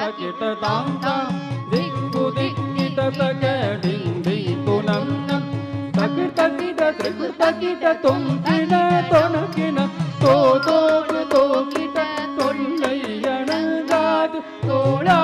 தகிட தாம் தாம் திக்கு திக்கிட தக டிங் டிங் துனம் நம் தகிட தகிட திக்கு தகிட தொம் கிட தொனகின தோ தோகு தோகிட தொல்லை அணங்காது தோழா